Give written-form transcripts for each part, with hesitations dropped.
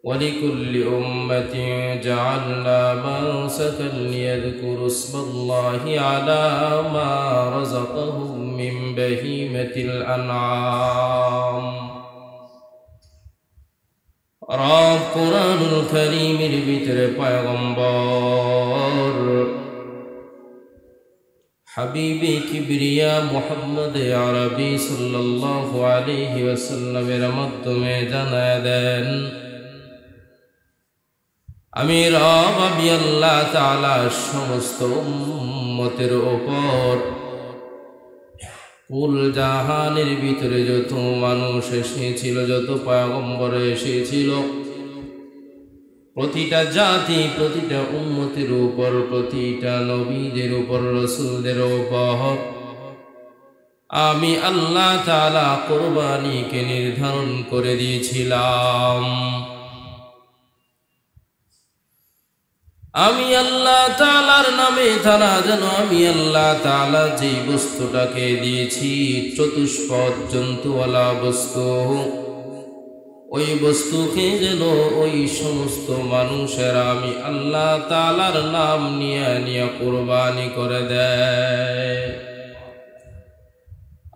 ولكل أمة جعلنا منسكا ليذكروا اسم الله على ما رزقهم من بهيمة الأنعام رب قرآن الكريم البتر پیغمبر حبیب کبریا محمد عربی صلی اللہ علیہ وسلم মাধ্যমে জানায় দেন আমি রব আমি আল্লাহ তাআলা সমস্ত উম্মতের উপর কুল জাহানের ভিতরে যত মানুষ এসেছিল যত পয়গম্বর এসেছিল প্রতিটা জাতি প্রতিটা উম্মতের উপর প্রতিটা নবীদের উপর রাসূলদের উপর আমি আল্লাহ তাআলা কুরবানিকে নির্ধারণ করে দিয়েছিলাম আমি আল্লাহ তাআলার নামে তারা যেন আমি আল্লাহ তাআলা যে বস্তুটাকে দিয়েছি চতুষ্পদ জন্তুওয়ালা বস্তু ওই বস্তুকে যেন ওই সমস্ত মানুষেরা আমি আল্লাহ তাআলার নাম নিয়ে নিয়ে কুরবানি করে দেয়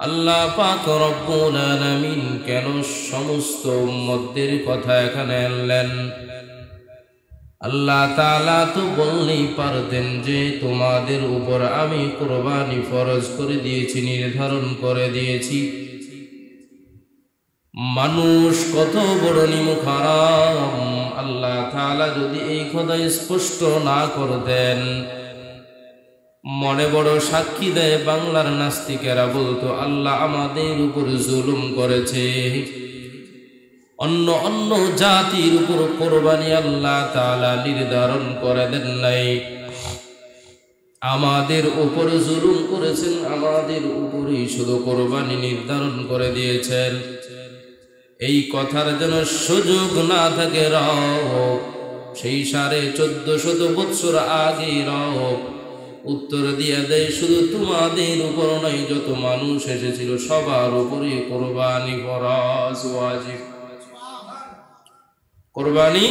আল্লাহ পাক রব্বুল আলামিন কেন সমস্ত উম্মতদের কথা এখানে আনলেন আল্লাহ তাআলা তো বললেই পারতেন যে তোমাদের উপর আমি কুরবানি ফরজ করে দিয়েছি নির্ধারণ করে দিয়েছি মানুষ কত বড় নিমুখারাম আল্লাহ তাআলা যদি এই কথা স্পষ্ট না করতেন মনে বড় সাক্ষী দেয় বাংলার নাস্তিকেরা বলতো আল্লাহ আমাদের উপর জুলুম করেছে অন্য অন্য জাতির উপর কুরবানি আল্লাহ তাআলা নির্ধারণ করে দেন নাই আমাদের উপর জুলুম করেছেন আমাদের উপরেই শুধু কুরবানি নির্ধারণ করে দিয়েছেন এই কথার যেন সুযোগ না থাকে রব সেই 1450 বছর আগে রব উত্তর দিয়ে দেয় শুধু তোমাদের উপর নয় যত মানুষ এসেছিল সবার উপরে কুরবানি ফরজ ওয়াজিব কুরবানি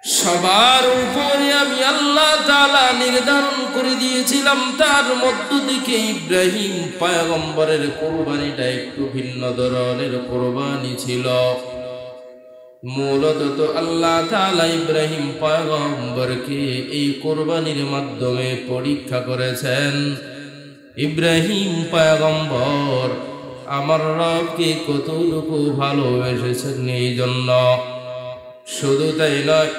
সবার উপরে আমি আল্লাহ তাআলা নির্ধারণ করে দিয়েছিলাম তার মধ্য থেকে ইব্রাহিম পয়গম্বরের কুরবানিটা একটু ভিন্ন ধরনের কুরবানি ছিল মূলত তো আল্লাহ তাআলা ইব্রাহিম পয়গম্বরকে এই কুরবানির মাধ্যমে পরীক্ষা করেছেন ইব্রাহিম পয়গম্বর আমার রবকে কতটুকু ভালোবেসেছেন এই জন্য শুধু তাই নয়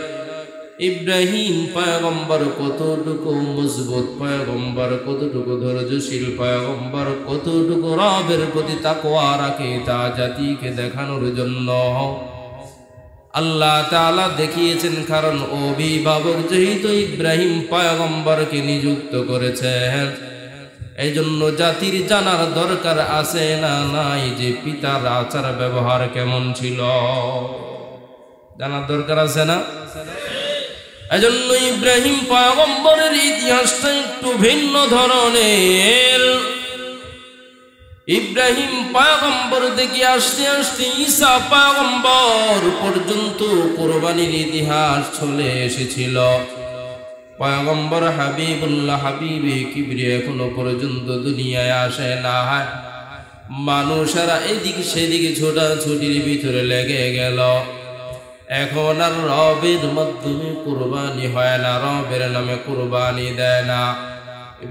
ইব্রাহিম পয়গম্বর কতটুকু মজবুত পয়গম্বর কতটুকু ধৈর্যশীল পয়গম্বর কতটুকু রবের প্রতি তাকওয়া রাখে তা জাতিকে দেখানোর জন্য আল্লাহ তাআলা দেখিয়েছেন কারণ অভিভাবক যেহেতু ইব্রাহিম পয়গম্বরকে নিযুক্ত করেছেন এই জন্য জাতির জানার দরকার আছে না নাই যে পিতার আচার ব্যবহার কেমন ছিল জানার দরকার আছে না এজন্য ইব্রাহিম পয়গম্বরের ইতিহাসটা একটু ভিন্ন ধরনের ইব্রাহিম পয়গম্বর থেকে আসতে আসতে ঈসা পয়গম্বর পর্যন্ত কুরবানির ইতিহাস চলে এসেছিল পয়গম্বর হাবিবুল্লাহ হাবিবে কিবরিয়া এখনো পর্যন্ত দুনিয়ায় আসে না মানুষেরা এদিকে সেদিকে ছোটাছুটির ভিতরে লেগে গেল এখন আর রবের মাধ্যমে কুরবানি হয় না রবের নামে কুরবানি দেয় না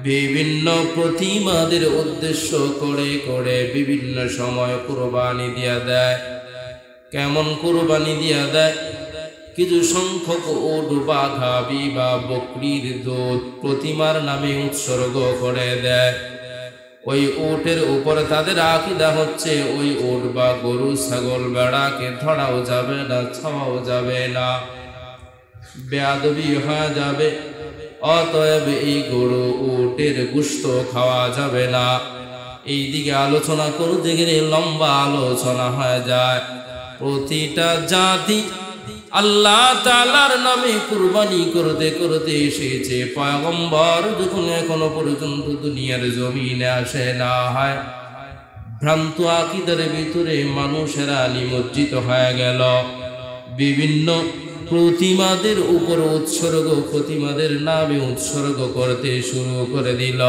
বিভিন্ন প্রতিমাদের উদ্দেশ্য করে করে বিভিন্ন সময় কুরবানি দিয়া দেয় কেমন কুরবানি দিয়া দেয় কিছু সংখ্যক উট বা গাভী বা বকরির দুধ প্রতিমার নামে উৎসর্গ করে দেয় ওই উটের উপরে তাদের আকীদা হচ্ছে ওই উট বা গরু ছাগল ভেড়াকে ধরাও যাবে না ছাওয়াও যাবে না বেয়াদবি হয়ে যাবে অতএব এই গরু উটের গোশত খাওয়া যাবে না এই দিকে আলোচনা করতে গেলে লম্বা আলোচনা হয়ে যায় প্রতিটা জাতি আল্লাহ তাআলার নামে কুরবানি করতে করতে এসেছে পয়গম্বর যখন এখনো পর্যন্ত দুনিয়ার জমিনে আসে না হয় ভ্রান্ত আকীদার ভিতরে মানুষেরা নিমজ্জিত হয়ে গেল। বিভিন্ন প্রতিমাদের উপর উৎসর্গ, প্রতিমাদের নামে উৎসর্গ করতে শুরু করে দিল।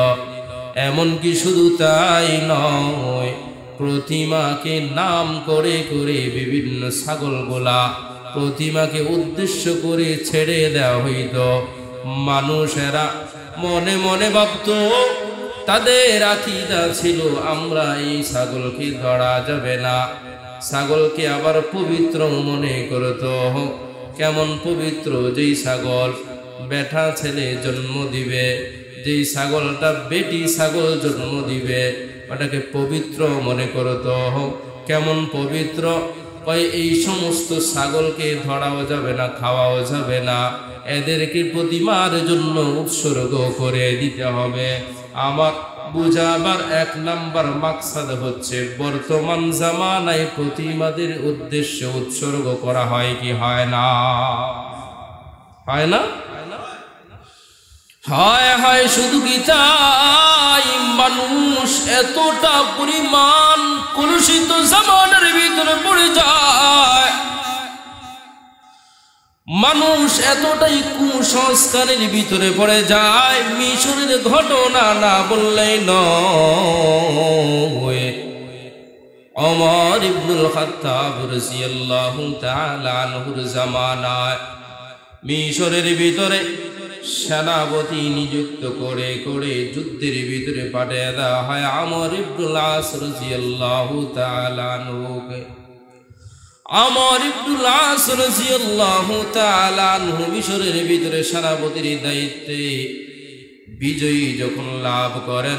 এমনকি শুধু তাই নয়, প্রতিমাকে নাম করে করে বিভিন্ন ছাগলগুলা প্রতিমাকে উদ্দেশ্য করে ছেড়ে দেওয়া হইত। মানুষেরা মনে মনে ভাবত, তাদের আকীদা ছিল আমরা এই ছাগলকে ধরা যাবে না। ছাগলকে আবার পবিত্র মনে করত। কেমন পবিত্র? যেই ছাগল বেটা ছেলে জন্ম দিবে, যেই ছাগলটা বেটি ছাগল জন্ম দিবে, ওটাকে পবিত্র মনে করত। কেমন পবিত্র? এই সমস্ত ছাগলকে ধরাও যাবে না, খাওয়াও যাবে না, এদেরকে প্রতিমার জন্য উৎসর্গ করে দিতে হবে। আমার বুঝাবার এক নাম্বার মাকসাদ হচ্ছে, বর্তমান জামানায় প্রতিমাদের উদ্দেশ্যে উৎসর্গ করা হয় কি হয় না? হয় না? হয়। শুধু কি তাই, মানুষ এতটা পরিমাণ কলুষিত জামানার ভিতরে পড়ে যায়, মানুষ এতটাই কুসংস্কারের ভিতরে পড়ে যায়, মিশরের ঘটনা না বললেই নয়। ওমর ইবনুল খাত্তাব রাদিয়াল্লাহু তাআলা আনহুর জামানায় মিশরের ভিতরে সেনাপতি নিযুক্ত করে করে যুদ্ধের ভিতরে পাঠিয়ে দেওয়া হয় আমর ইবনুল আস রাদিয়াল্লাহু তাআলা আনহুকে। আমর ইবনুল আস রাদিয়াল্লাহু তাআলা আনহু মিশরের ভিতরে সেনাপতির দায়িত্বে বিজয়ী যখন লাভ করেন,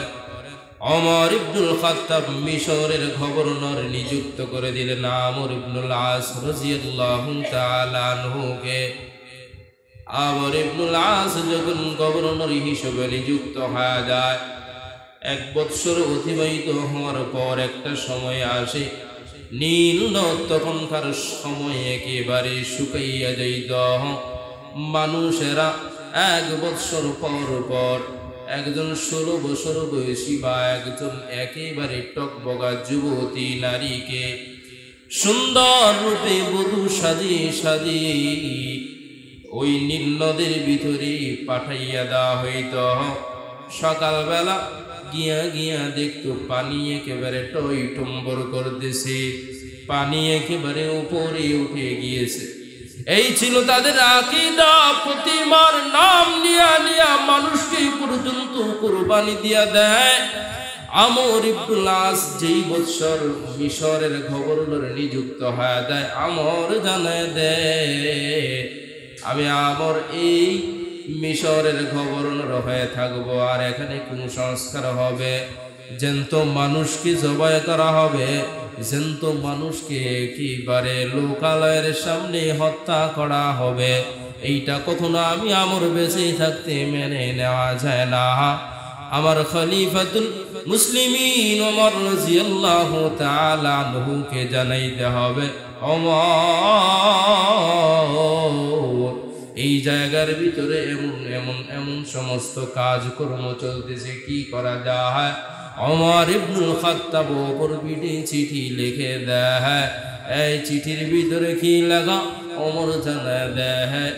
ওমর ইবনুল খাত্তাব মিশরের গভর্নর নিযুক্ত করে দিলেন আমর ইবনুল আস রাদিয়াল্লাহু তাআলা আনহুকে। আমর ইবনুল আস যখন গভর্নর হিসেবে নিযুক্ত হয়ে যায়, 1 বৎসর অতিবাহিত হওয়ার পর একটা সময় আসে, নীল নদ তখনকার সময় একেবারে শুকাইয়া যাইত। মানুষেরা 1 বৎসর পর পর একজন 16 বছর বয়সী বা একজন একেবারে টকবগা যুবতী নারীকে সুন্দর রূপে বধূ সাজিয়ে সাজিয়ে ওই নীল নদের ভিতরে পাঠাইয়া দেওয়া হইত। সকালবেলা গিয়া গিয়া দেখতো পানি একেবারে টই টম্বর করতেছে, পানি একেবারে উপরে উঠে গিয়েছে। এই ছিল তাদের আকীদা। প্রতিমার নাম নিয়া নিয়া মানুষকে পর্যন্ত কুরবানি দিয়া দেয়। আমর ইবনুল আস যেই বৎসর মিশরের গভর্নর নিযুক্ত হয়ে দেয়, আমর জানায় দেয়, আমি আমর এই মিশরের গভর্নর হয়ে থাকবো, আর এখানে কুসংস্কার হবে, জ্যান্ত মানুষকে জবাই করা হবে, জ্যান্ত মানুষকে একেবারে লোকালয়ের সামনে হত্যা করা হবে। এইটা কখনো আমি আমর বেঁচে থাকতে মেনে নেওয়া যায় না। আমার খলিফাতুল মুসলিমিন ওমর রাদিয়াল্লাহু তাআলা আনহুকে জানাইতে হবে, ওমর এই জায়গার ভিতরে এমন এমন এমন সমস্ত কাজকর্ম চলতেছে, কি করা যায়? ওমর ইবনুল খাত্তাব ওপর পিঠে চিঠি লিখে দেয়। এই চিঠির ভিতরে কি লেখা? ওমর জানায় দেয়,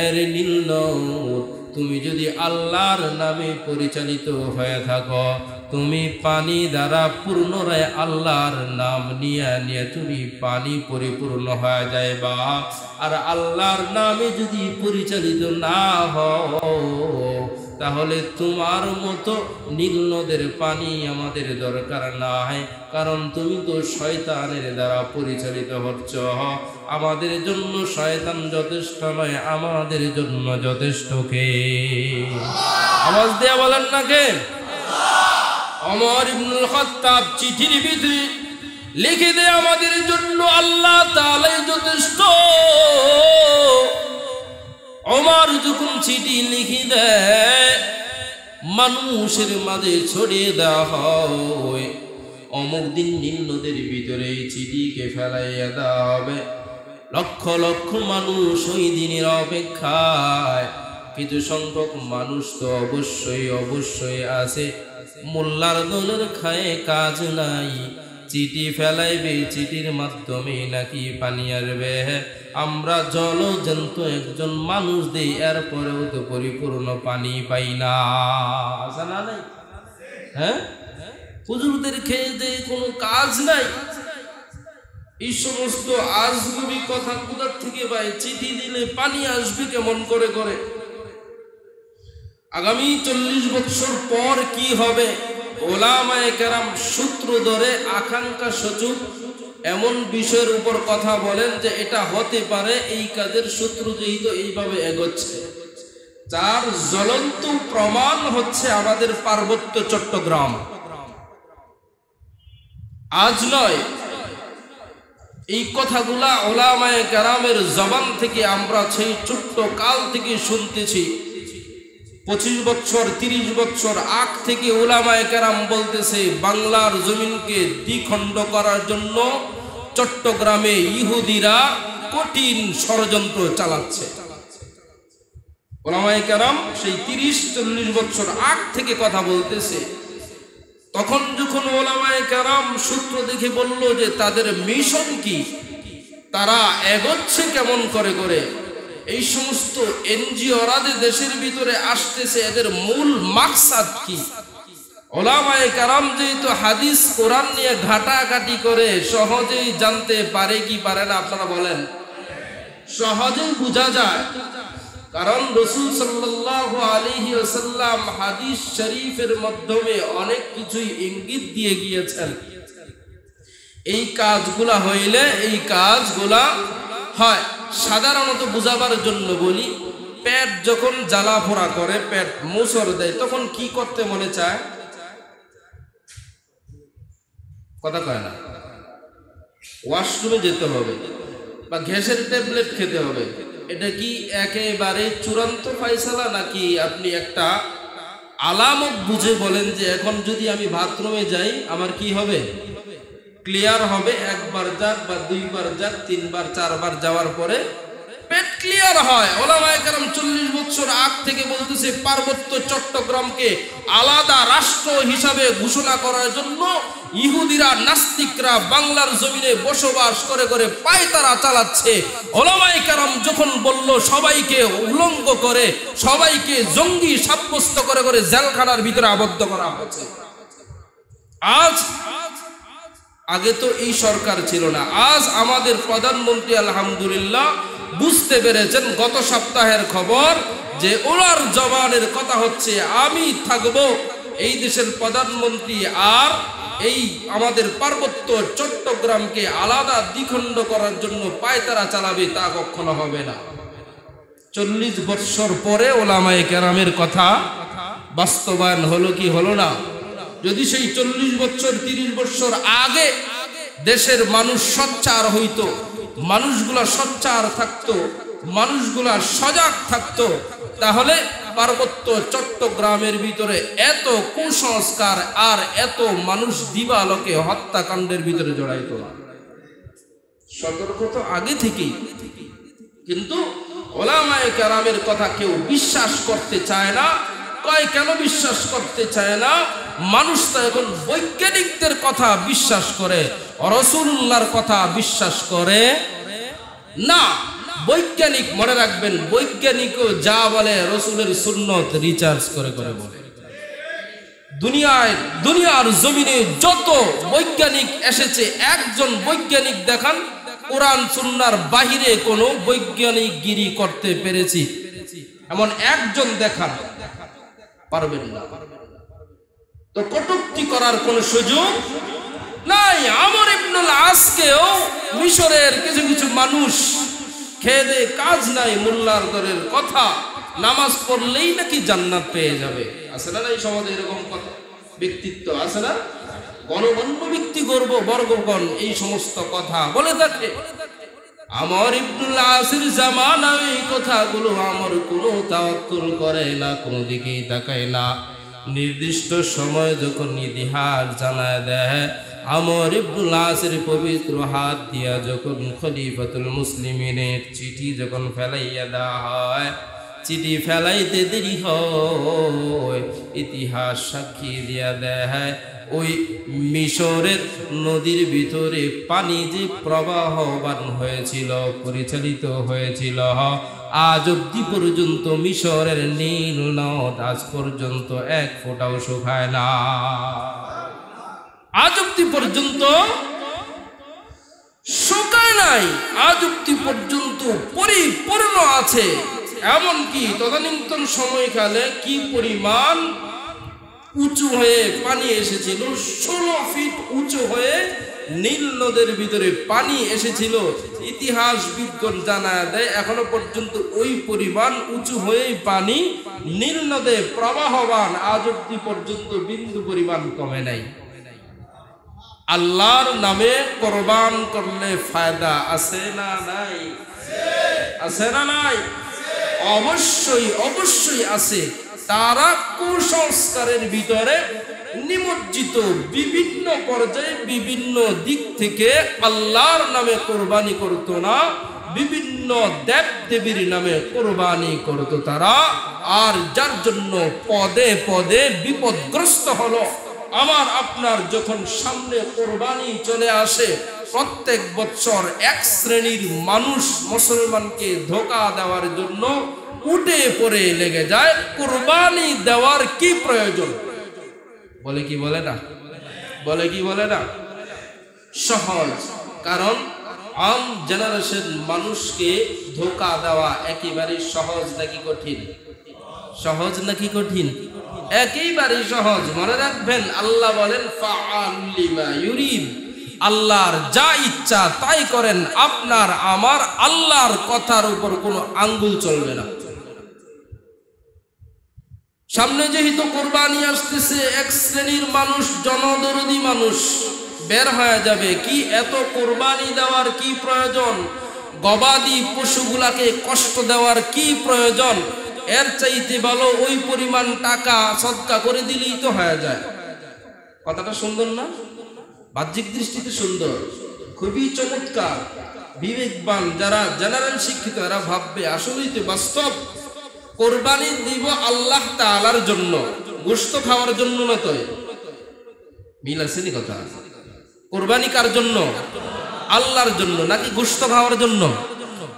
এর নীল নদ, তুমি যদি আল্লাহর নামে পরিচালিত হয়ে থাকো, তুমি পানি দ্বারা পুনরায় আল্লাহর নাম নিয়ে নিয়ে তুমি পানি পরিপূর্ণ হয়ে যাইবা। আর আল্লাহর নামে যদি পরিচালিত না হও, তাহলে তোমার মতো নীল নদের পানি আমাদের দরকার নাই, কারণ তুমি তো শয়তানের দ্বারা পরিচালিত হচ্ছ। আমাদের জন্য শয়তান যথেষ্ট নয়, আমাদের জন্য যথেষ্ট কে? আওয়াজ দিয়ে বলেন না কে? ওমর ইবনুল খাত্তাব চিঠির ভিতরে লিখে দেয়, আমাদের জন্য আল্লাহ তাআলাই যথেষ্ট। ওমর যখন চিঠি লিখে দেয়, মানুষের মাঝে ছড়িয়ে দেওয়া হয়, অমুক দিন নীল নদের ভিতরে এই চিঠিকে ফেলাইয়া দেওয়া হবে। লক্ষ লক্ষ মানুষ ওই দিনের অপেক্ষায়। কিছু সংখ্যক মানুষ তো অবশ্যই অবশ্যই আছে, মোল্লার দলের খায়ে কাজ নাই, চিঠি ফেলাইবে, চিঠির মাধ্যমে নাকি পানি আসবে। আমরা জলজন্ত একজন মানুষ দেই, এরপরেও তো পরিপূর্ণ পানি পাই না। জানা নাই? হ্যাঁ, হুজুরদের খেয়ে দিয়ে কোনো কাজ নাই। এই সমস্ত আজগুবি কথা কোথা থেকে পায়? চিঠি দিলে পানি আসবে কেমন করে করে? আগামী 40 বছর পর কি হবে? ওলামায়ে কেরাম সূত্র ধরে আকাঙ্ক্ষা সূচক এমন বিষয়ের উপর কথা বলেন যে এটা হতে পারে, এই কাজের সূত্র যেহেতু এইভাবে এগোচ্ছে। যার জ্বলন্ত প্রমাণ হচ্ছে আমাদের পার্বত্য চট্টগ্রাম। আজ নয়, এই কথাগুলা ওলামায়ে কেরামের জবান থেকে আমরা সেই ছোট্ট কাল থেকে শুনতেছি। 25 বছর 30 বছর আগ থেকে ওলামায়ে কেরাম বলতেছে বাংলার জমিনকে দ্বিখণ্ড করার জন্য চট্টগ্রামে ইহুদিরা কঠিন ষড়যন্ত্র চালাচ্ছে। ওলামায়ে কেরাম সেই 30-40 বছর আগ থেকে কথা বলতেছে। তখন যখন ওলামায়ে কেরাম সূত্র দেখে বলল যে তাদের মিশন কি, তারা এগোচ্ছে কেমন করে করে, এই সমস্ত এনজিওরা যে দেশের ভিতরে আসতেছে এদের মূল মাকসাদ কি, ওলামায়ে কেরাম যেহেতু হাদিস কোরআন নিয়ে ঘাটাঘাটি করে সহজেই জানতে পারে কি পারে না? আপনারা বলেন। সহজেই বোঝা যায়, কারণ রাসূল সাল্লাল্লাহু আলাইহি ওয়াসাল্লাম হাদিস শরীফের মাধ্যমে অনেক কিছুই ইঙ্গিত দিয়ে গিয়েছেন। এই কাজগুলা হইলে এই কাজগুলা হয়। সাধারণত বুঝাবার জন্য বলি, পেট যখন জ্বালা পোড়া করে, পেট মোচড় দেয়, তখন কি করতে মনে চায়? কথা কয় না? ওয়াশরুমে যেতে হবে বা গ্যাসের ট্যাবলেট খেতে হবে। এটা কি একেবারে চূড়ান্ত ফায়সালা, নাকি আপনি একটা আলামত বুঝে বলেন যে এখন যদি আমি বাথরুমে যাই আমার কি হবে? ক্লিয়ার হবে। একবার যাক বা দুইবার যাক, তিনবার চারবার যাওয়ার পরে পেট ক্লিয়ার হয়। ওলামায়ে কেরাম 40 বছর আগ থেকে বলতেছে পার্বত্য চট্টগ্রামকে আলাদা রাষ্ট্র হিসাবে ঘোষণা করার জন্য ইহুদিরা, নাস্তিকরা বাংলার জমিনে বসবাস করে করে পায়তারা চালাচ্ছে। ওলামায়ে কেরাম যখন বলল সবাইকে উলঙ্গ করে, সবাইকে জঙ্গি সাব্যস্ত করে করে জেলখানার ভিতরে আবদ্ধ করা হচ্ছে। আজ, আগে তো এই সরকার ছিল না, আজ আমাদের প্রধানমন্ত্রী আলহামদুলিল্লাহ বুঝতে পেরেছেন, গত সপ্তাহের খবর, যে ওনার জবানের কথা হচ্ছে আমি থাকব এই দেশের প্রধানমন্ত্রী, আর এই আমাদের পার্বত্য চট্টগ্রামকে আলাদা দ্বিখণ্ড করার জন্য পায়তারা চালাবে, তা কখনো হবে না। 40 বছর পরে ওলামায়ে কেরামের কথা বাস্তবায়ন হলো কি হলো না? যদি সেই 40 বছর 30 বছর আগে দেশের মানুষ সোচ্চার হইতো, মানুষগুলা সোচ্চার থাকতো, মানুষগুলা সজাগ থাকতো, তাহলে পার্বত্য চট্টগ্রামের ভিতরে এত কুসংস্কার আর এত মানুষ দিবালোকে হত্যাকাণ্ডের ভিতরে জড়াইতো না। সতর্ক তো আগে থেকেই, কিন্তু ওলামায়ে কেরামের কথা কেউ বিশ্বাস করতে চায় না। কয় কেন বিশ্বাস করতে চায় না? মানুষ তো এখন বৈজ্ঞানিকদের কথা বিশ্বাস করে, রাসূলুল্লাহর কথা বিশ্বাস করে না। বৈজ্ঞানিক, মনে রাখবেন, বৈজ্ঞানিকও যা বলে রাসূলের সুন্নত রিসার্চ করে করে বলে। দুনিয়ার জমিনে যত বৈজ্ঞানিক এসেছে, একজন বৈজ্ঞানিক দেখান কোরআন সুন্নাহর বাহিরে কোনো বৈজ্ঞানিকগিরি করতে পেরেছি এমন একজন দেখান, পারবেন না। তো কটূক্তি করার কোন সুযোগ নাই। আমর ইবনুল আসকেও মিশরের কিছু কিছু মানুষ খেয়ে দেয়ে কাজ নাই, মোল্লার দরের কথা, নামাজ পড়লেই নাকি জান্নাত পেয়ে যাবে। আছে না এই সমাজে এরকম কথা? ব্যক্তিত্ব আছে না, গণগণ্য ব্যক্তি, বর্গগণ এই সমস্ত কথা বলে থাকে। আমর ইবনুল আসির জামানায় এই কথাগুলো আমর কোনো তাওয়াক্কুল করে না, কোনো দিকেই তাকায় না। নির্দিষ্ট সময় যখন ইতিহাস জানায় দেয়, আমর ইবনুল আসির পবিত্র হাত দিয়া যখন খলিফাতুল মুসলিমিনের চিঠি যখন ফেলাইয়া দেওয়া হয়, চিঠি ফেলাইতে দেরি হয়, ইতিহাস সাক্ষী দিয়া দেয় ওই মিশরের নদীর ভিতরে পানি যে প্রবাহমান হয়েছিল, পরিচালিত হয়েছিল, আজ অব্দি পর্যন্ত মিশরের নীল নদ আজ পর্যন্ত এক ফোঁটাও শুকায় না। আজ অব্দি পর্যন্ত শুকায় নাই, আজ অব্দি পর্যন্ত পরিপূর্ণ আছে। এমনকি তদানীন্তন সময়কালে কি পরিমাণ উঁচু হয়ে পানি এসেছিল, 16 ফিট উঁচু হয়ে নীল নদের ভিতরে পানি এসেছিল। ইতিহাসবিদগণ জানা দেয় এখনো পর্যন্ত ওই পরিমাণ উঁচু হয়ে পানি নীল নদে প্রবাহমান, আজ অব্দি পর্যন্ত বিন্দু পরিমাণ কমে নাই। আল্লাহর নামে কোরবান করলে ফায়দা আছে না নাই? আছে না নাই? অবশ্যই অবশ্যই আছে। তারা কুসংস্কারের ভিতরে নিমজ্জিত, বিভিন্ন পর্যায়ে বিভিন্ন দিক থেকে আল্লাহর নামে কোরবানি করত না, বিভিন্ন দেব দেবীর নামে কোরবানি করত তারা, আর যার জন্য পদে পদে বিপদগ্রস্ত হলো। আমার আপনার যখন সামনে কোরবানি চলে আসে, প্রত্যেক বছর এক শ্রেণীর মানুষ মুসলমানকে ধোঁকা দেওয়ার জন্য উঠে পড়ে লেগে যায়, কোরবানি দেওয়ার কি প্রয়োজন? বলে কি বলে না? বলে কি বলে না? সহজ। কারণ আম জেনারেশন মানুষকে ধোঁকা দেওয়া একেবারে সহজ নাকি কঠিন? সহজ নাকি কঠিন? একেবারে সহজ। মনে রাখবেন, আল্লাহ বলেন ফাআল লিমা ইউরিদ, আল্লাহর যা ইচ্ছা তাই করেন, আপনার আমার আল্লাহর কথার উপর কোনো আঙ্গুল চলবে না। সামনে যেহেতু কোরবানি আসতেছে, এক শ্রেণীর মানুষ, জনদরদি মানুষ বের হয়ে যাবে। কি এত কোরবানি দেওয়ার কি প্রয়োজন? গবাদি পশুগুলাকে কষ্ট দেওয়ার কি প্রয়োজন? এর চাইতে ভালো ওই পরিমাণ টাকা সদকা করে দিলেই তো হয়ে যায়। কথাটা সুন্দর না? বাহ্যিক দৃষ্টিতে সুন্দর, খুবই চমৎকার। বিবেকবান যারা জেনারেল শিক্ষিত এরা ভাববে আসলেই তো বাস্তব। কোরবানি দিব আল্লাহ তাআলার জন্য, গোশত খাওয়ার জন্য না। তো মিল আছে নি কথা? কোরবানি কার জন্য? আল্লাহর জন্য নাকি গোশত খাওয়ার জন্য?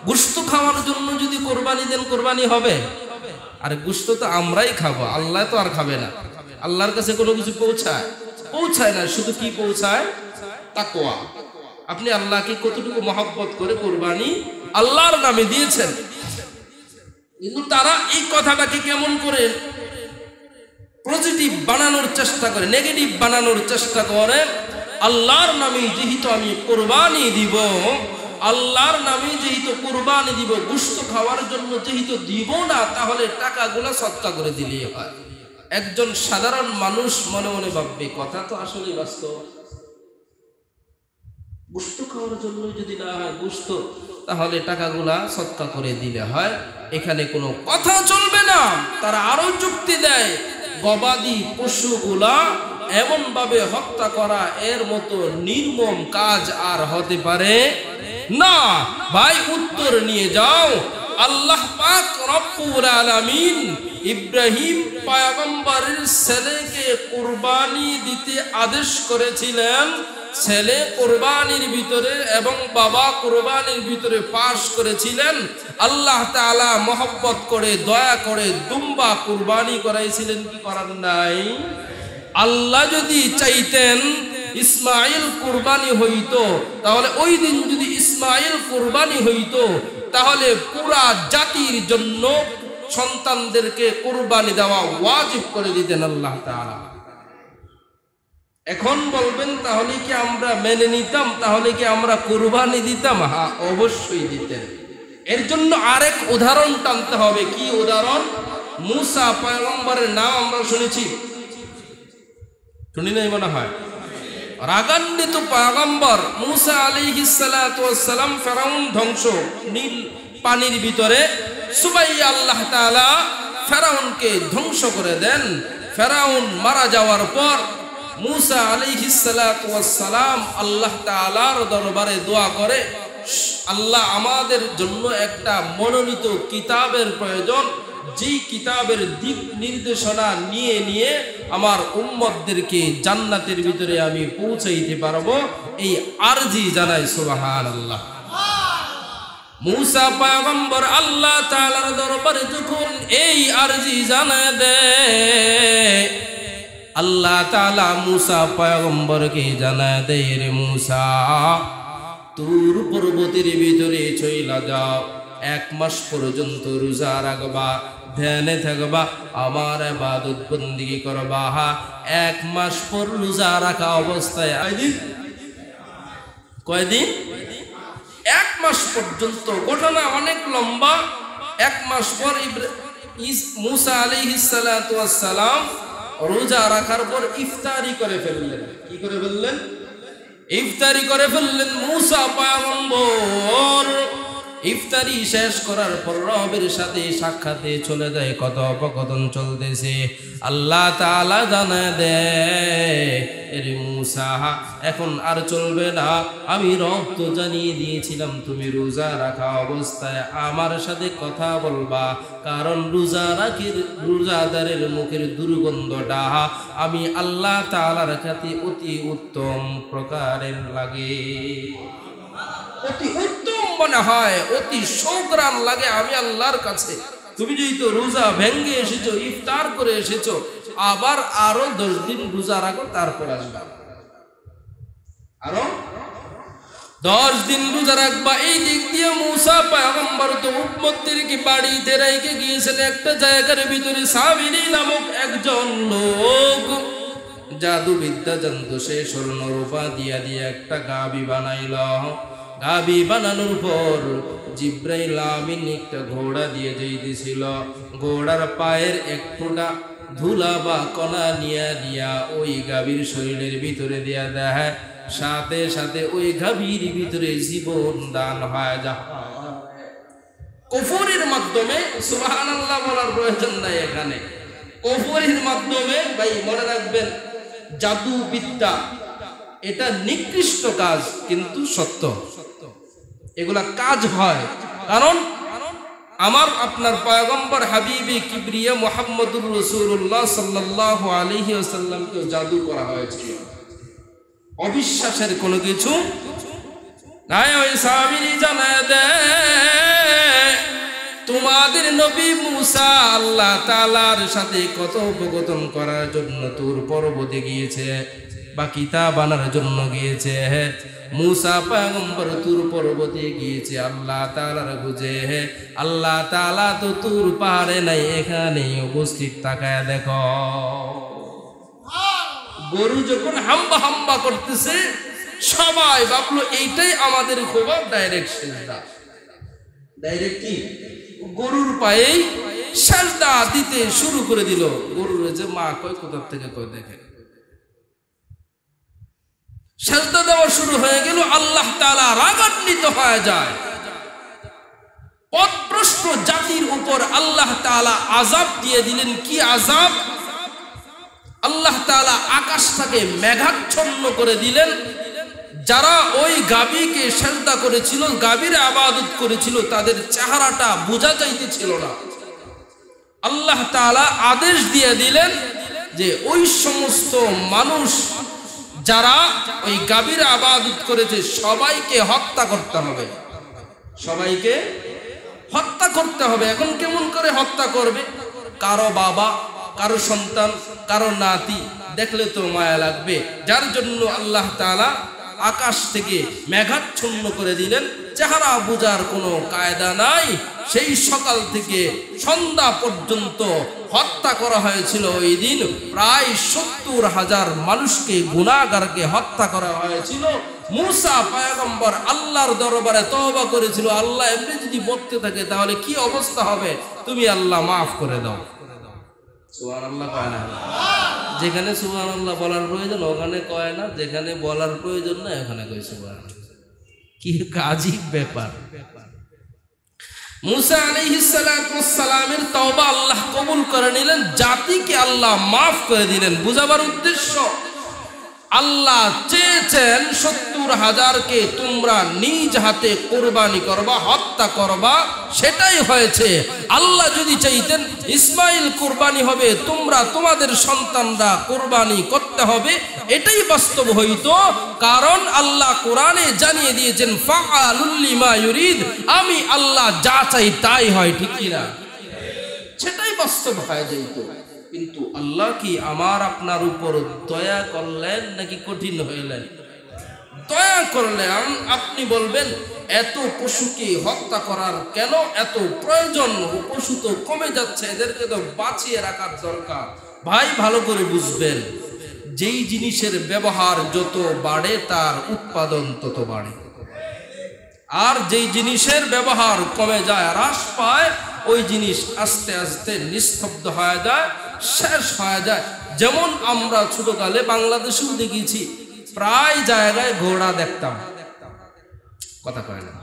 গোশত খাওয়ার জন্য যদি কোরবানি দেন, কোরবানি হবে? আরে গোশত তো আমরাই খাবো, আল্লাহ তো আর খাবে না। আল্লাহর কাছে কোনো কিছু পৌঁছায়? পৌঁছায় না। শুধু কি পৌঁছায়? তাকওয়া। আপনি আল্লাহকে কতটুকু মহব্বত করে কোরবানি আল্লাহর নামে দিয়েছেন। কিন্তু তারা এই কথাটাকে কেমন করে পজিটিভ বানানোর চেষ্টা করে, নেগেটিভ বানানোর চেষ্টা করে। আল্লাহর নামে যেহেতু আমি কোরবানি দিব, আল্লাহর নামে যেহেতু কোরবানি দিব, গোশত খাওয়ার জন্য যেহেতু দিব না, তাহলে টাকাগুলো সদকা করে দিলেই হয়। একজন সাধারণ মানুষ মনে মনে ভাববে, কথা তো আসলে বাস্তব। গোশত খাওয়ার জন্য যদি না হয় গোশত, তাহলে টাকাগুলা সদকা করে দিলে হয়। এখানে কোনো কথা চলবে না। তারা আরো যুক্তি দেয়, গবাদি পশুগুলা এমন ভাবে হত্যা করা, এর মতো নির্মম কাজ আর হতে পারে না। ভাই উত্তর নিয়ে যাও। আল্লাহ পাক রব্বুল আলামিন ইব্রাহিম পয়গম্বরের ছেলেকে কুরবানি দিতে আদেশ করেছিলেন। ছেলে কুরবানির ভিতরে এবং বাবা কুরবানির ভিতরে পাশ করেছিলেন। আল্লাহ তাআলা মহব্বত করে, দয়া করে দুম্বা কুরবানি করাইছিলেন কি করার নাই? আল্লাহ যদি চাইতেন ইসমাইল কুরবানি হইতো, তাহলে ওই দিন যদি ইসমাইল কুরবানি হইতো, তাহলে পুরা জাতির জন্য সন্তানদেরকে কুরবানি দেওয়া ওয়াজিব করে দিতেন আল্লাহ তাআলা। এখন বলবেন তাহলে কি আমরা মেনে নিতাম? তাহলে কি আমরা কুরবানি দিতাম? হ্যাঁ, অবশ্যই দিতেন। এর জন্য আরেক উদাহরণ টানতে হবে। কি উদাহরণ? মুসা পয়গম্বরের নাম আমরা শুনেছি, শুনি নাই মনে হয়? রাগান্বিত পয়গম্বর মুসা আলাইহিস সালাতু ওয়াস সালাম ফেরাউন ধ্বংস, নীল পানির ভিতরে সুবাইয়া আল্লাহ তাআলা ফেরাউনকে ধ্বংস করে দেন। ফেরাউন মারা যাওয়ার পর মুসা আলাইহিস সালাতু ওয়াস সালাম আল্লাহ তাআলার দরবারে দোয়া করে, আল্লাহ আমাদের জন্য একটা মনোনীত কিতাবের প্রয়োজন, যেই কিতাবের দিক নির্দেশনা নিয়ে নিয়ে আমার উম্মতদেরকে জান্নাতের ভিতরে আমি পৌঁছাইতে পারবো, এই আরজি জানাই সুবহানাল্লাহ। মুসা পয়গম্বর আল্লাহ তাআলার দরবারে যখন এই আরজি জানায় দেয়, আল্লাহ তাআলা মুসা পয়গম্বরকে জানায় দেয়, রে মুসা, তুর পর্বতের ভিতরে চইলা যাও, 1 মাস পর্যন্ত রোজা রাখবা, ধ্যানে থাকবা, আমার ইবাদত বন্দেগী করবা। 1 মাস পর রোজা রাখা অবস্থায় কয়দিন? 1 মাস পর্যন্ত। ঘটনা অনেক লম্বা। 1 মাস পর মুসা আলাইহিস সালাতু ওয়াস সালাম রোজা রাখার পর ইফতারি করে ফেললেন। কি করে ফেললেন? ইফতারি করে ফেললেন মুসা পয়গম্বর। ইফতারি শেষ করার পর রবের সাথে সাক্ষাতে চলে যায়, কথোপকথন চলতেছে। আল্লাহ তাআলা জানায় দেয়, এরে মুসা, এখন আর চলবে না। আমি রব তো জানিয়ে দিয়েছিলাম তুমি রোজা রাখা অবস্থায় আমার সাথে কথা বলবা, কারণ রোজাদারের মুখের দুর্গন্ধটা আমি আল্লাহ তাআলার কাছে অতি উত্তম প্রকারের লাগে, অতি উত্তম মনে হয়, অতি সুঘ্রাণ লাগে আমি আল্লাহর কাছে। তুমি যেহেতু রোজা ভেঙ্গে এসেছো, ইফতার করে এসেছো, আবার আরো 10 দিন রোজা রাখো, তারপর আসবা, আরো 10 দিন রোজা রাখবা। এই দিক দিয়ে মুসা পয়গম্বর তো উম্মতদেরকে বাড়িতে রেখে গিয়েছেন একটা জায়গার ভিতরে। সাবিরি নামক একজন লোক জাদু বিদ্যা জানত, সে স্বর্ণ রূপা দিয়া দিয়ে একটা গাবি বানাইল। গাবি বানানোর পর জিব্রাইল আমিন একটা ঘোড়া দিয়ে যাইতেছিল। ঘোড়ার পায়ের এক ফোঁটা ধুলা বা কণা নিয়া ওই গাভীর শরীরের ভিতরে দিয়া দেয়, সাথে সাথে ওই গাভীর ভিতরে জীবন দান হয় যায়। কুফরের মাধ্যমে, সুবহানাল্লাহ বলার প্রয়োজন নাই এখানে, কুফরের মাধ্যমে, ভাই মনে রাখবেন, জাদু বিদ্যা এটা নিকৃষ্ট কাজ, কিন্তু সত্য এগুলা কাজ হয়। কারণ আমার আপনার পয়গম্বর হাবিবে কিবরিয়া মুহাম্মদুর রাসূলুল্লাহ সাল্লাল্লাহু আলাইহি ওয়াসাল্লামকে জাদু করা হয়েছিল। অবিশ্বাসের কোনো কিছু নাই। ওই সাহাবী জানায় দেয়, তোমাদের নবী মুসা আল্লাহ তাআলার সাথে কথোপকথন করার জন্য তুর পর্বতে গিয়েছে, বা কিতাব আনার জন্য গিয়েছে। মুসা পয়গম্বর তুর পর্বতে গিয়েছে আল্লাহ তাআলার খুঁজে। আল্লাহ তাআলা তো তুর পাহাড়ে নাই, এখানে উপস্থিত। তাকায় দেখো, গরু যখন হাম্বা হাম্বা করতেছে, সবাই ভাবলো এইটাই আমাদের খবর, ডাইরেক্ট সেজদা। ডাইরেক্ট কি গরুর পায়ে সেজদা দিতে শুরু করে দিল। গরুর যে মা কয় কোথা থেকে কয়, দেখে সেজদা দেওয়া শুরু হয়ে গেল। আল্লাহ তাআলা রাগান্বিত হয়ে যায়। পথভ্রষ্ট জাতির উপর আল্লাহ তাআলা আযাব দিয়ে দিলেন। কি আযাব? আল্লাহ তাআলা আকাশটাকে মেঘাচ্ছন্ন করে দিলেন। যারা ওই গাভীকে সেজদা করেছিল, গাভীর ইবাদত করেছিল, তাদের চেহারাটা বোঝা যাইতেছিল না। আল্লাহ তাআলা আদেশ দিয়ে দিলেন যে ওই সমস্ত মানুষ যারা ওই গাভীর ইবাদত করেছে সবাইকে হত্যা করতে হবে, সবাইকে হত্যা করতে হবে। এখন কেমন করে হত্যা করবে? কারো বাবা, কারো সন্তান, কারো নাতি দেখলে তো মায়া লাগবে, যার জন্য আল্লাহ তাআলা আকাশ থেকে মেঘাচ্ছন্ন করে দিলেন। চেহারা বোঝার কোনো কায়দা নাই। সেই সকাল থেকে সন্ধ্যা পর্যন্ত হত্যা করা হয়েছিল। ওই দিন প্রায় 70,000 মানুষকে, গুনাহগারকে হত্যা করা হয়েছিল। মুসা পয়গম্বর আল্লাহর দরবারে তওবা করেছিল, আল্লাহ এমনি যদি বলতে থাকে তাহলে কি অবস্থা হবে, তুমি আল্লাহ মাফ করে দাও। সুবহানাল্লাহ কয় না? যেখানে সুবহানাল্লাহ বলার প্রয়োজন ওখানে কয় না, যেখানে বলার প্রয়োজন না ওখানে কয় সুবহানাল্লাহ। কি আজীব ব্যাপার। মুসা আলাইহিস সালাতু ওয়াস সালামের তওবা আল্লাহ কবুল করে নিলেন, জাতিকে আল্লাহ মাফ করে দিলেন। বুঝাবার উদ্দেশ্য, আল্লাহ চেয়েছেন 70,000কে তোমরা নিজ হাতে কুরবানি করবা, হত্যা করবা, সেটাই হয়েছে। আল্লাহ যদি চাইতেন ইসমাইল কুরবানি হবে, তোমরা তোমাদের সন্তানরা কুরবানি করতে হবে, এটাই বাস্তব হইতো। কারণ আল্লাহ কোরআনে জানিয়ে দিয়েছেন ফাআলুল লিমা ইউরিদ, আমি আল্লাহ যা চাই তাই হয়, ঠিক কি না? সেটাই বাস্তব হয়ে যাইতো। কিন্তু আল্লাহ কি আমার আপনার উপর দয়া করলেন নাকি কঠিন হইলেন? দয়া করলেন। আপনি বলবেন এত পশুকে হত্যা করার কেন এত প্রয়োজন? পশু তো কমে যাচ্ছে, এদেরকে তো বাঁচিয়ে রাখার দরকার। ভাই ভালো করে বুঝবেন, যেই জিনিসের ব্যবহার যত বাড়ে তার উৎপাদন তত বাড়ে, আর যেই জিনিসের ব্যবহার কমে যায়, হ্রাস পায়, ওই জিনিস আস্তে আস্তে নিস্তব্ধ হয়ে যায়, শেষ হয়ে যায়। যেমন আমরা ছোটকালে বাংলাদেশেও দেখেছি, প্রায় জায়গায় ঘোড়া দেখতাম, কথা কয় না,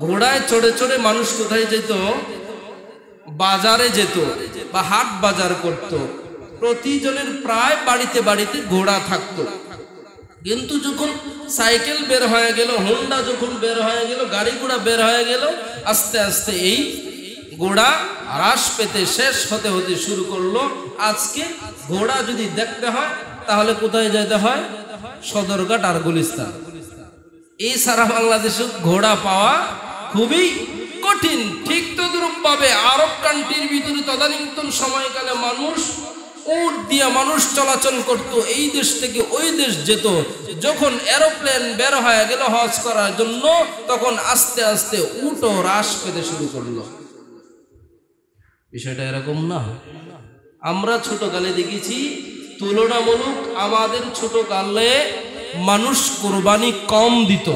ঘোড়ায় চড়ে চড়ে মানুষ কোথায় যেত? বাজারে যেত বা হাট বাজার করত। প্রতিজনের প্রায় বাড়িতে বাড়িতে ঘোড়া থাকতো। কিন্তু যখন সাইকেল বের হয়ে গেল, হোন্ডা যখন বের হয়ে গেল, গাড়ি ঘোড়া বের হয়ে গেল, আস্তে আস্তে এই ঘোড়া হ্রাস পেতে শেষ হতে হতে শুরু করলো। আজকে ঘোড়া যদি দেখতে হয় তাহলে কোথায় যেতে হয়? সদরঘাট আর গুলিস্তান। এই সারা বাংলাদেশে ঘোড়া পাওয়া খুবই কঠিন। ঠিক তদ্রূপভাবে আরব কান্ট্রির ভিতরে তদানীন্তন সময়কালে মানুষ উট দিয়ে মানুষ চলাচল করত, এই দেশ থেকে ওই দেশ যেত। যখন এরোপ্লেন বের হয়ে গেল হজ করার জন্য, তখন আস্তে আস্তে উটও হ্রাস পেতে শুরু করলো। বিষয়টা এরকম না। আমরা ছোটকালে দেখেছি, তুলনামূলক আমাদের ছোটকালে মানুষ কোরবানি কম দিত।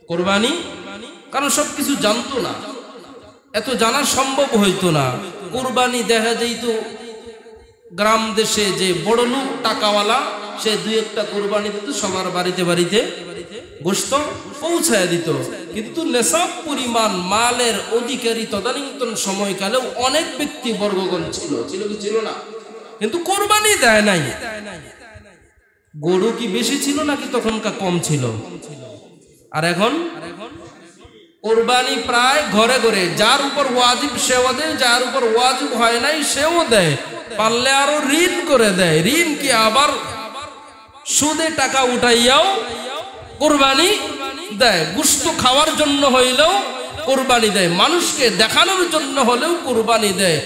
কোরবানি, কারণ সবকিছু জানতো না, এত জানা সম্ভব হইতো না। কোরবানি দেখা যেত গ্রাম দেশে যে বড় লোক টাকাওয়ালা, সে দুই একটা কোরবানি দিত, সবার বাড়িতে বাড়িতে গোশত পৌঁছায় দিত। কিন্তু নেশাব পরিমাণ মালের অধিকারী তদানীন্তন সময়কালেও অনেক ব্যক্তি বর্গগণ ছিল, ছিল কি ছিল না? কিন্তু কোরবানি দেয় নাই। গরু কি বেশি ছিল নাকি তখনকার কম ছিল? আর এখন কোরবানি প্রায় ঘরে ঘরে, যার উপর ওয়াজিব সেও দেয়, যার উপর ওয়াজিব হয় নাই সেও দেয়, পারলে আরো ঋণ করে দেয়। ঋণ কি আবার সুদে টাকা উঠাইয়াও কোরবানি দেয়। গোশত খাওয়ার জন্য হইলেও কোরবানি দেয়, মানুষকে দেখানোর জন্য হলেও কোরবানি দেয়।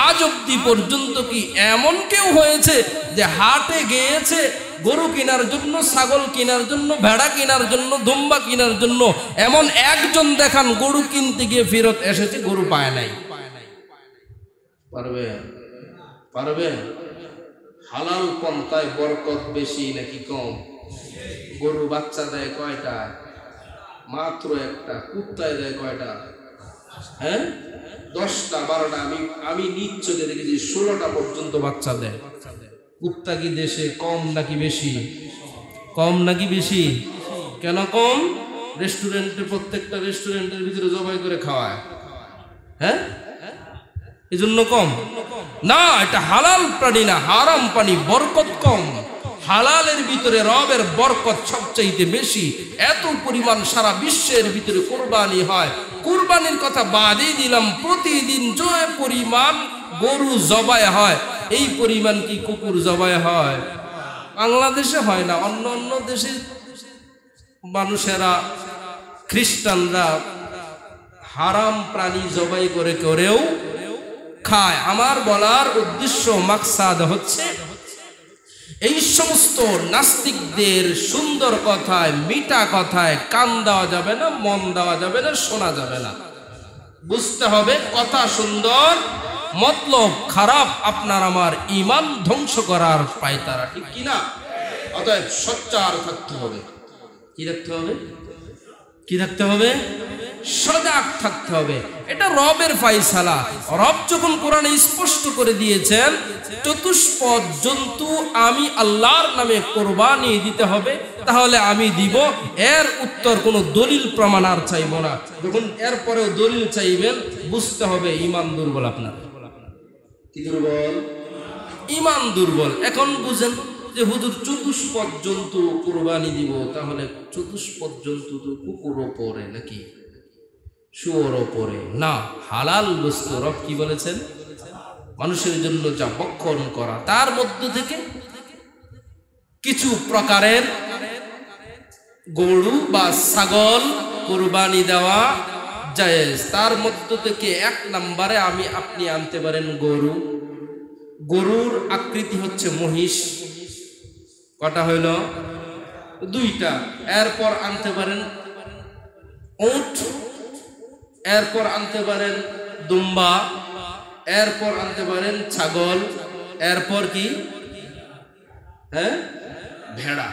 আজ অব্দি পর্যন্ত কি এমন কেউ হয়েছে যে হাটে গিয়েছে গরু কেনার জন্য, ছাগল কেনার জন্য, ভেড়া কেনার জন্য, দুম্বা কেনার জন্য, এমন একজন দেখান গরু কিনতে গিয়ে ফেরত এসেছে গরু পায় নাই? পারবে? পারবে? হালাল পন্থায় বরকত বেশি নাকি কম? গরু বাচ্চা দেয় কয়টা? মাত্র একটা। কুত্তায় দেয় কয়টা? হ্যাঁ, 10টা 12টা। আমি নিজ চোখে দেখেছি 16টা পর্যন্ত বাচ্চা দেয়। কুত্তা কি দেশে কম নাকি বেশি? কম নাকি বেশি? কেন কম? রেস্টুরেন্টে, প্রত্যেকটা রেস্টুরেন্টের ভিতরে জবাই করে খাওয়ায়, হ্যাঁ, এই জন্য কম না। এটা হালাল প্রাণী না, হারাম প্রাণী, বরকত কম। হালালের ভিতরে রবের বরকত সবচাইতে বেশি। এত পরিমাণ সারা বিশ্বের ভিতরে কোরবানি হয়। কোরবানির কথা বাদই দিলাম, প্রতিদিন যে পরিমাণ গরু জবাই হয়, এই পরিমাণ কি কুকুর জবাই হয়? বাংলাদেশে হয় না, অন্য অন্য দেশে মানুষেরা, খ্রিস্টানরা হারাম প্রাণী জবাই করে করেও খায়। আমার বলার উদ্দেশ্য, মাকসাদ হচ্ছে, এই সমস্ত নাস্তিকদের সুন্দর কথায়, মিঠা কথায় কান দেওয়া যাবে না, মন দেওয়া যাবে না, শোনা যাবে না। বুঝতে হবে কথা সুন্দর, মতলব খারাপ, আপনার আমার ঈমান ধ্বংস করার পায়তারা, ঠিক কিনা? অতএব সোচ্চার থাকতে হবে। কি রাখতে হবে? কি রাখতে হবে? সজাগ থাকতে হবে। এটা রবের ফায়সালা। রব যখন কোরআনে স্পষ্ট করে দিয়েছেন চতুষ্পদ জন্তু আমি আল্লাহর নামে কোরবানি দিতে হবে, তাহলে আমি দিব। এর উত্তর কোনো দলিল প্রমাণ আর চাইব না। যখন এরপরেও দলিল চাইবেন, বুঝতে হবে ঈমান দুর্বল। আপনার কি দুর্বল? ঈমান দুর্বল। এখন বুঝেন, যে হুজুর চতুষ্পদ জন্তু কুরবানি দিব, তাহলে চতুষ্পদ জন্তু তো কুকুরও পরে নাকি শুয়োরও পরে না, হালাল বস্তু। রব কি বলেছেন? মানুষের জন্য যা ভক্ষণ করা, তার মধ্য থেকে কিছু প্রকারের গরু বা ছাগল কুরবানি দেওয়া জায়েজ। তার মধ্য থেকে এক নম্বরে আপনি আনতে পারেন গরু। গরুর আকৃতি হচ্ছে মহিষ। কটা হইল? দুইটা। এরপর আনতে পারেন উট, এরপর আনতে পারেন দুম্বা, এরপর আনতে পারেন ছাগল, এরপর কি ভেড়া।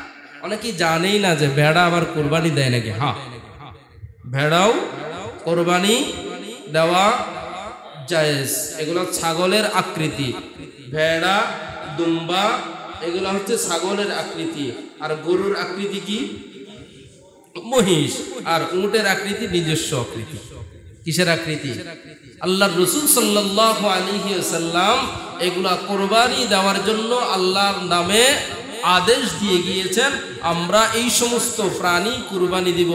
অনেকেই জানেই না যে ভেড়া আবার কোরবানি দেয় নাকি। হ্যাঁ, ভেড়াও কোরবানি দেওয়া জায়েজ। এগুলো ছাগলের আকৃতি। ভেড়া, দুম্বা এগুলো হচ্ছে ছাগলের আকৃতি। আর গরুর আকৃতি কি? মহিষ। আর উটের আকৃতি নিজস্ব আকৃতি। কিসের আকৃতি? আল্লাহর রাসূল সাল্লাল্লাহু আলাইহি ওয়াসাল্লাম এগুলা কোরবানি দেওয়ার জন্য আল্লাহর নামে আদেশ দিয়ে গিয়েছেন, আমরা এই সমস্ত প্রাণী কুরবানি দিব।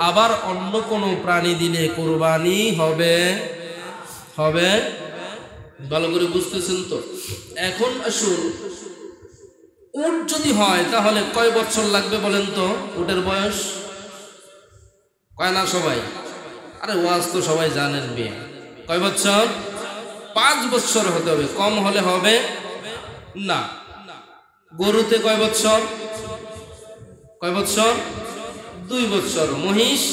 আবার অন্য কোনো প্রাণী দিলে কুরবানি হবে হবে ভালো করে বুঝতেছেন তো? এখন আসুন, উট যদি হয় তাহলে কয় বছর লাগবে বলেন তো? উটের বয়স কয় না সবাই? আরে ওয়াজ তো সবাই জানেন। বিয়ে কয় বছর? 5 বছর হতে হবে, কম হলে হবে না। গরুতে কয় বছর? কয় বছর? 2 বছর। মহিষ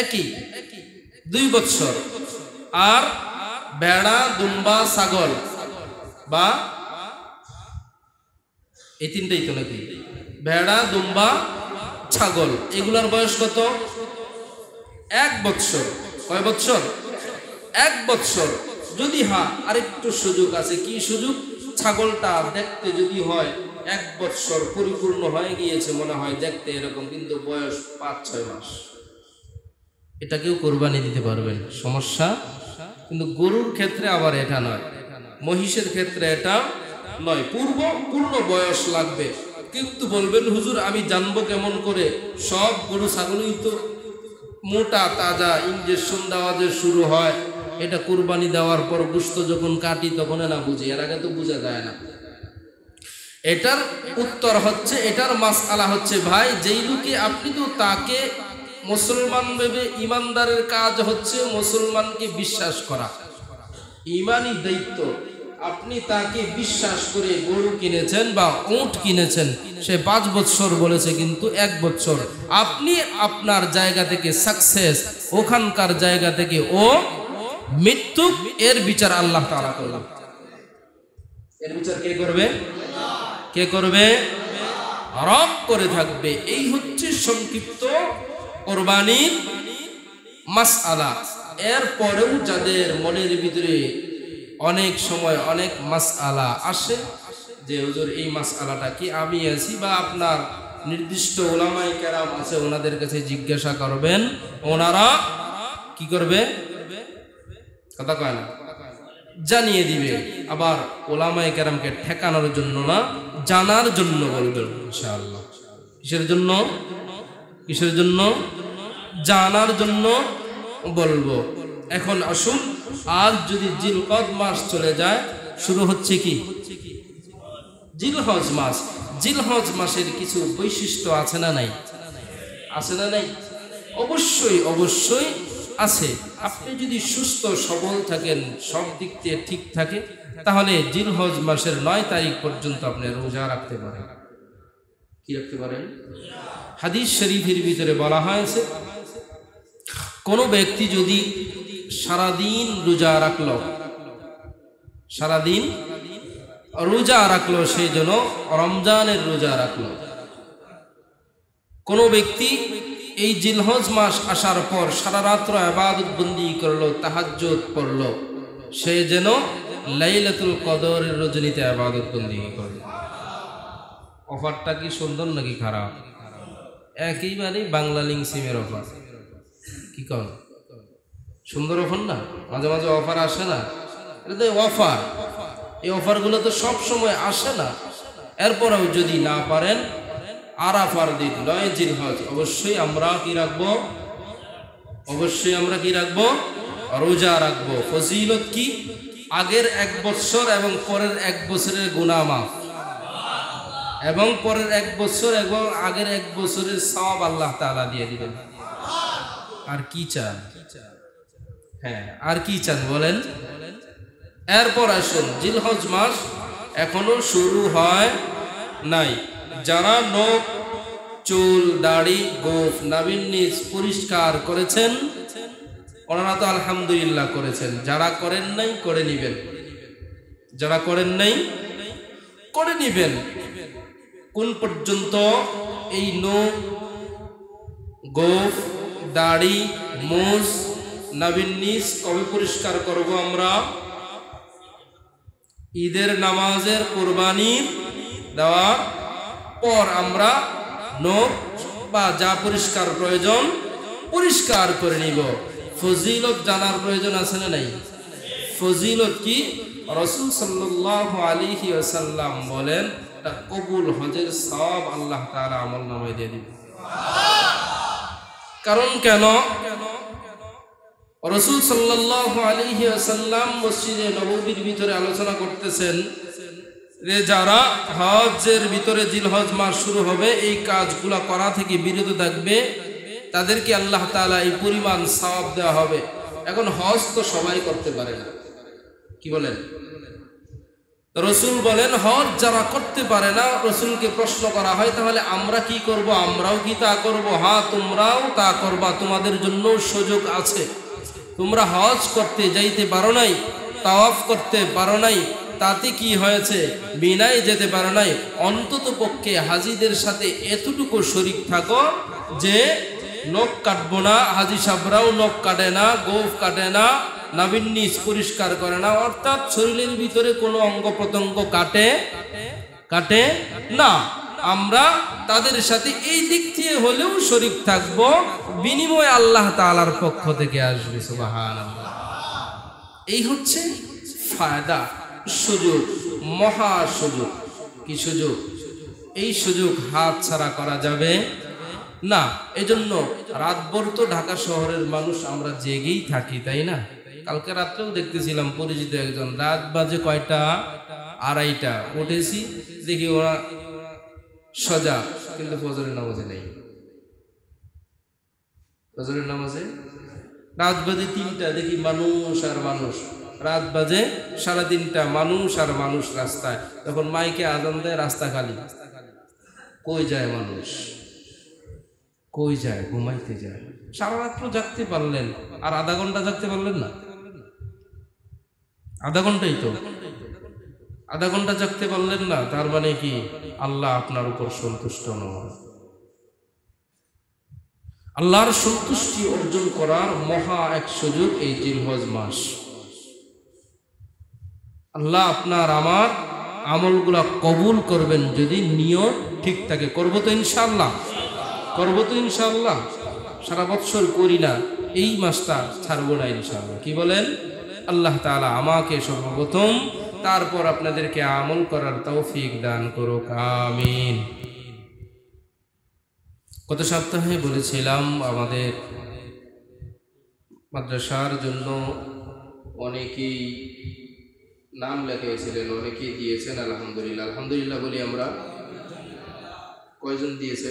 একই 2 বছর। আর ভেড়া, দুম্বা, ছাগল বা এই তিনটাই তো নাকি? ভেড়া, দুম্বা, ছাগল এগুলার বয়স কত? 1 বছর। কয় বছর? 1 বছর। যদি হ্যাঁ আরেকটু সুযোগ আছে। কি সুযোগ? ছাগলটা দেখতে যদি হয় 1 বছর পরিপূর্ণ হয়ে গিয়েছে মনে হয় দেখতে এরকম, কিন্তু বয়স 5-6 মাস, এটাকেও কোরবানি দিতে পারবেন, সমস্যা। কিন্তু গরুর ক্ষেত্রে আবার এটা নয়, মহিষের ক্ষেত্রে এটা নয়। পূর্ণ বয়স লাগবে। কিন্তু বলবেন হুজুর আমি জানবো কেমন করে? সব গরু ছাগলই তো মোটা তাজা, ইনজেকশন দেওয়া যে শুরু হয়, এটা কুরবানি দেওয়ার পর গোশত যখন কাটি তখন না বুঝি, এর আগে তো বোঝা যায় না। এটার উত্তর হচ্ছে, এটার মাসআলা হচ্ছে ভাই, যেই লোকে আপনি তো তাকে মুসলমান ভেবে, ইমানদারের কাজ হচ্ছে মুসলমানকে বিশ্বাস করা, ইমানি দায়িত্ব। আপনি তাকে বিশ্বাস করে গরু কিনেছেন বা উট কিনেছেন, সে 5 বছর বলেছে কিন্তু 1 বছর। আপনি আপনার জায়গা থেকে সাকসেস, ওখানকার জায়গা থেকে ও মৃত্যু। এর বিচার আল্লাহ তাআলা করবেন। এর বিচার কে করবে? কে করবে? রব করে থাকবে। এই হচ্ছে সংক্ষিপ্ত কুরবানির মাসআলা। এরপরেও যাদের মনের ভিতরে অনেক সময় অনেক মাসআলা আসে যে হুজুর এই মাসআলাটা কি আমি আছি বা আপনার নির্দিষ্ট উলামায়ে কেরাম আছে, ওনাদের কাছে জিজ্ঞাসা করবেন, ওনারা কি করবে? কথা কয় না, জানিয়ে দিবে। আবার উলামায়ে কেরামকে ঠেকানোর জন্য না, জানার জন্য বলবেন ইনশাআল্লাহ। কিসের জন্য? কিসের জন্য? জানার জন্য বলবো। এখন আসুন, আজ যদি জিলকদ মাস চলে যায়, শুরু হচ্ছে কি? জিলহজ মাস। জিলহজ মাসের কিছু বৈশিষ্ট্য আছে না নাই? আছে না নাই? অবশ্যই অবশ্যই আছে। আপনি যদি সুস্থ সবল থাকেন, সব দিক দিয়ে ঠিক থাকে, তাহলে জিলহজ মাসের 9 তারিখ পর্যন্ত আপনি রোজা রাখতে পারেন। কি রাখতে পারেন? হাদিস শরীফের ভিতরে বলা হয়েছে, কোন ব্যক্তি যদি সারাদিন রোজা রাখলো, সারাদিন রোজা রাখলো, সেই জন্য রমজানের রোজা রাখলো। কোন ব্যক্তি এই জিলহজ মাস আসার পর সারা রাত্র ইবাদত বন্দি করলো, তাহাজ্জুদ পড়লো, সে যেন লাইলাতুল কদরের রজনীতে ইবাদত বন্দি করলো। অফারটা কি সুন্দর নাকি খারাপ? একেবারে বাংলা লিঙ্ক সিমের অফার। কি কর? সুন্দর অফার না? মাঝে মাঝে অফার আসে না? এটা তো অফার। এই অফারগুলো তো সব সময় আসে না। এরপরেও যদি না পারেন আরাফার দিন 9 জিলহজ অবশ্যই আমরা কি রাখবো? অবশ্যই আমরা কি রাখবো? রোজা রাখবো। ফজিলত কি? আগের 1 বছর এবং পরের 1 বছরের গুনাহ মাফ, এবং পরের 1 বছর এবং আগের 1 বছরের সওয়াব আল্লাহ তাআলা দিয়ে দিবেন। আর কি চান? হ্যাঁ, আর কি চান বলেন? এরপর আসুন, জিলহজ মাস এখনো শুরু হয় নাই। যারা নখ, চুল, দাড়ি, গোঁফ, নাভির নিচ পরিষ্কার করেছেন ওনারা তো আলহামদুলিল্লাহ করেছেন। যারা করেন নাই করে নিবেন, যারা করেন নাই করে নিবেন। কোন পর্যন্ত? এই নখ, গোঁফ, দাড়ি, মুছ, নাভির নিচ কবে পরিষ্কার করব আমরা? ঈদের নামাজের কুরবানির দেওয়ার পর আমরা নখ বা যা পরিষ্কার প্রয়োজন পরিষ্কার করে নিব। ফজিলত জানার প্রয়োজন আছে না নাই? ফজিলত কি? রাসূল সাল্লাল্লাহু আলাইহি ওয়াসাল্লাম বলেন, এটা কবুল হজের সওয়াব আল্লাহ তাআলা আমলনামায় দিয়ে দিবেন। কারণ কেন? রাসূল সাল্লাল্লাহু আলাইহি ওয়াসাল্লাম মসজিদে নববীর ভিতরে আলোচনা করতেছেন যে যারা হজের ভিতরে জিলহজ মাস শুরু হবে এই কাজগুলা করা থেকে বিরত থাকবে তাদেরকে আল্লাহ তাআলা এই পরিমাণ সওয়াব দেওয়া হবে। এখন হজ তো সবাই করতে পারে না, কি বলেন? রাসূল বলেন হজ যারা করতে পারে না, রাসূলকে প্রশ্ন করা হয় তাহলে আমরা কি করব? আমরাও কি তা করব? হ্যাঁ, তোমরাও তা করবা, তোমাদের জন্য সুযোগ আছে। তোমরা হজ করতে যাইতে পারো নাই, তাওয়াফ করতে পারো নাই, তাতে কি হয়েছে? বিনায় যেতে পারো নাই, অন্তত পক্ষে হাজিদের সাথে এতটুকু শরীক থাকো যে নখ কাটবো না, হাজি সাহেবরাও নখ কাটে না, গোঁফ কাটে না, নাভির নিচ পরিষ্কার করে না, অর্থাৎ শরীরের ভিতরে কোনো অঙ্গ প্রত্যঙ্গ কাটে না। আমরা তাদের সাথে এই দিক থেকে হলেও শরীক থাকবো, বিনিময়ে আল্লাহ তাআলার পক্ষ থেকে আসবে। সুবহানাল্লাহ। এই হচ্ছে ফায়দা, সুযোগ, মহা সুযোগ। কি সুযোগ? এই সুযোগ হাত ছাড়া করা যাবে না। এজন্য রাতভর তো ঢাকা শহরের মানুষ আমরা জেগেই থাকি, তাই না? কালকে রাত্রেও দেখতেছিলাম পরিচিত একজন, রাত বাজে কয়টা? 2:30 উঠেছি, দেখি ওরা সজাগ, কিন্তু ফজরের নামাজে নেই। ফজরের নামাজে রাত বাজে 3টা, দেখি মানুষ আর মানুষ। রাত বাজে 3:30, মানুষ আর মানুষ রাস্তায়। তখন মাইকে আজান দেয়, রাস্তা খালি। কই যায় মানুষ? কই যায়? ঘুমাইতে যায়। সারা রাত্র জাগতে পারলেন, আর আধা ঘন্টা জাগতে পারলেন না? আধা ঘন্টাই তো, আধা ঘন্টা জাগতে পারলেন না, তার মানে কি আল্লাহ আপনার উপর সন্তুষ্ট নয়। আল্লাহর সন্তুষ্টি অর্জন করার মহা এক সুযোগ এই জিলহজ মাস। আল্লাহ আপনার আমার আমলগুলা কবুল করবেন যদি নিয়ত ঠিক থাকে। করবো তো ইনশাআল্লাহ, করবো তো ইনশাআল্লাহ। সারা বছর করি না, এই মাসটা ছাড়বো না ইনশাআল্লাহ। কি বলেন? আল্লাহ তাআলা আমাকে সর্বপ্রথম, তারপর আপনাদেরকে আমল করার তৌফিক দান করুক, আমিন। গত সপ্তাহে বলেছিলাম আমাদের মাদ্রাসার জন্য অনেকেই নাম লেখিয়েছিলেন, অনেকেই দিয়েছেন। আলহামদুলিল্লাহ, আলহামদুলিল্লাহ বলি আমরা। কয়জন দিয়েছেন?